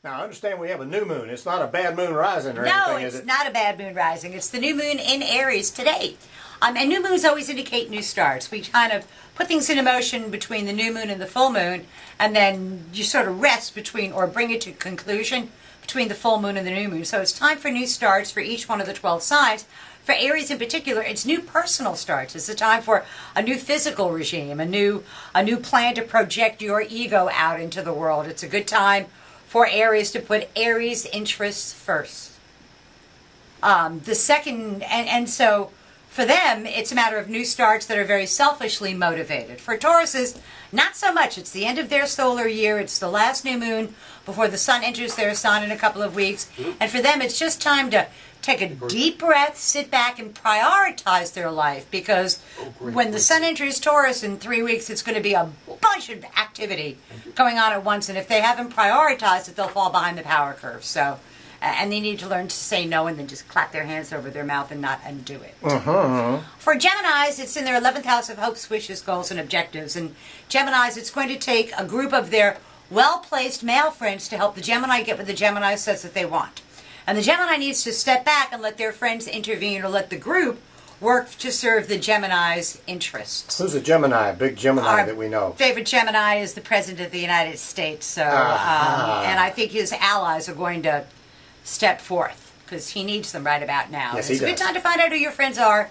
Now, I understand we have a new moon. It's not a bad moon rising or No, anything, is it? it's not a bad moon rising. It's the new moon in Aries today. And new moons always indicate new starts. We kind of put things into motion between the new moon and the full moon, and then you sort of rest between, or bring it to conclusion between the full moon and the new moon. So it's time for new starts for each one of the 12 signs. For Aries in particular, it's new personal starts. It's a time for a new physical regime, a new plan to project your ego out into the world. It's a good time for Aries to put Aries interests first. So for them, it's a matter of new starts that are very selfishly motivated. For Tauruses, not so much. It's the end of their solar year. It's the last new moon before the sun enters their sign in a couple of weeks. And for them, it's just time to take a deep breath, sit back, and prioritize their life. Because when the sun enters Taurus in 3 weeks, it's going to be a bunch of activity going on at once. And if they haven't prioritized it, they'll fall behind the power curve. So, and they need to learn to say no and then just clap their hands over their mouth and not undo it. For Geminis, it's in their 11th house of hopes, wishes, goals, and objectives. And Geminis, it's going to take a group of their well-placed male friends to help the Gemini get what the Gemini says that they want. And the Gemini needs to step back and let their friends intervene, or let the group work to serve the Gemini's interests. Who's a Gemini, a big Gemini that we know? Favorite Gemini is the President of the United States. So, and I think his allies are going to step forth, because he needs them right about now. Yes, it's a good time to find out who your friends are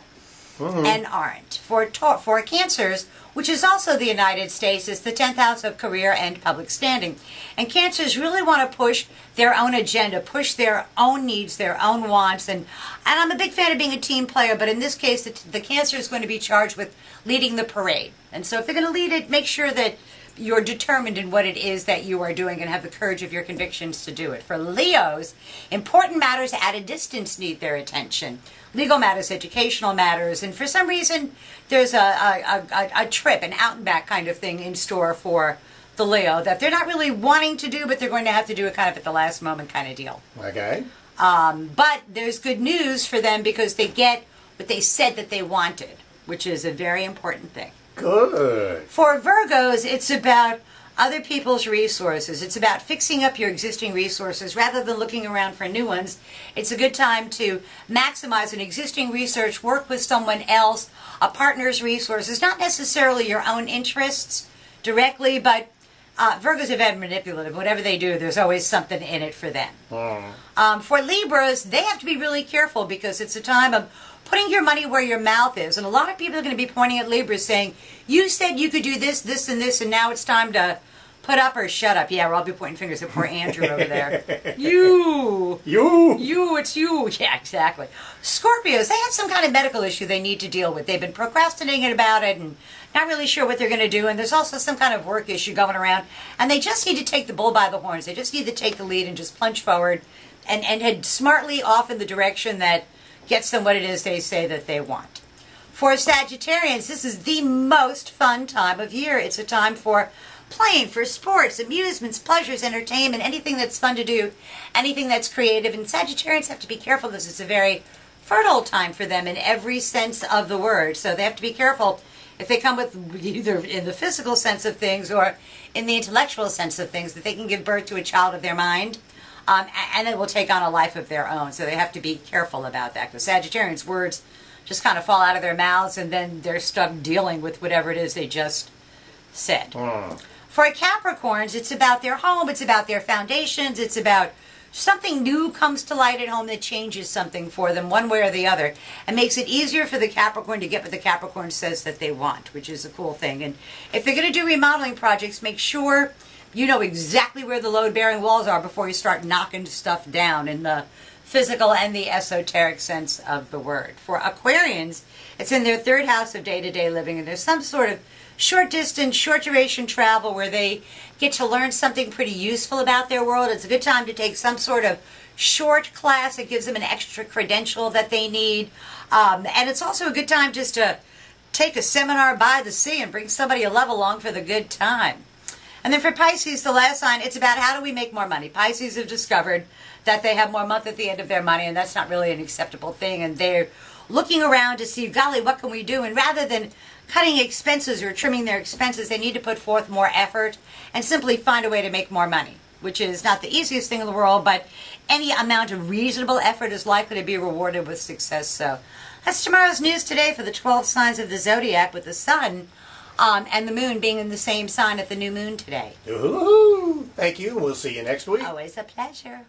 and aren't. For Cancers, which is also the United States, is the 10th house of career and public standing. And Cancers really want to push their own agenda, push their own needs, their own wants. And I'm a big fan of being a team player, but in this case, the Cancer is going to be charged with leading the parade. And so if they're going to lead it, make sure that you're determined in what it is that you are doing and have the courage of your convictions to do it. For Leos, important matters at a distance need their attention. Legal matters, educational matters, and for some reason, there's a trip, an out and back kind of thing in store for the Leo that they're not really wanting to do, but they're going to have to do it kind of at the last moment kind of deal. Okay. But there's good news for them because they get what they said that they wanted, which is a very important thing. Good. For Virgos, it's about other people's resources. It's about fixing up your existing resources rather than looking around for new ones. It's a good time to maximize an existing research, work with someone else, a partner's resources, not necessarily your own interests directly, but Virgos are very manipulative. Whatever they do, there's always something in it for them. For Libras, they have to be really careful because it's a time of putting your money where your mouth is. And a lot of people are going to be pointing at Libras saying, you said you could do this, this, and this, and now it's time to put up or shut up. Yeah, I'll be pointing fingers at poor Andrew over there. You, it's you. Yeah, exactly. Scorpios, they have some kind of medical issue they need to deal with. They've been procrastinating about it and not really sure what they're going to do. And there's also some kind of work issue going around. And they just need to take the bull by the horns. They just need to take the lead and just plunge forward and head smartly off in the direction that gets them what it is they say that they want. For Sagittarians, this is the most fun time of year. It's a time for playing, for sports, amusements, pleasures, entertainment, anything that's fun to do, anything that's creative. And Sagittarians have to be careful because it's a very fertile time for them in every sense of the word. So they have to be careful if they come with either in the physical sense of things or in the intellectual sense of things, that they can give birth to a child of their mind. And it will take on a life of their own. So they have to be careful about that. Because Sagittarians' words just kind of fall out of their mouths and then they're stuck dealing with whatever it is they just said. For Capricorns, it's about their home, it's about their foundations, it's about something new comes to light at home that changes something for them one way or the other and makes it easier for the Capricorn to get what the Capricorn says that they want, which is a cool thing. And if they're going to do remodeling projects, make sure you know exactly where the load-bearing walls are before you start knocking stuff down in the physical and the esoteric sense of the word. For Aquarians, it's in their 3rd house of day-to-day living, and there's some sort of short-distance, short-duration travel where they get to learn something pretty useful about their world. It's a good time to take some sort of short class that gives them an extra credential that they need. And it's also a good time just to take a seminar by the sea and bring somebody a love along for the good time. And then for Pisces, the last sign, it's about how do we make more money. Pisces have discovered that they have more month at the end of their money, and that's not really an acceptable thing. And they're looking around to see, golly, what can we do? And rather than cutting expenses or trimming their expenses, they need to put forth more effort and simply find a way to make more money. which is not the easiest thing in the world, but any amount of reasonable effort is likely to be rewarded with success. So that's tomorrow's news today for the 12 signs of the zodiac, with the sun and the moon being in the same sign at the new moon today. Ooh, thank you. We'll see you next week. Always a pleasure.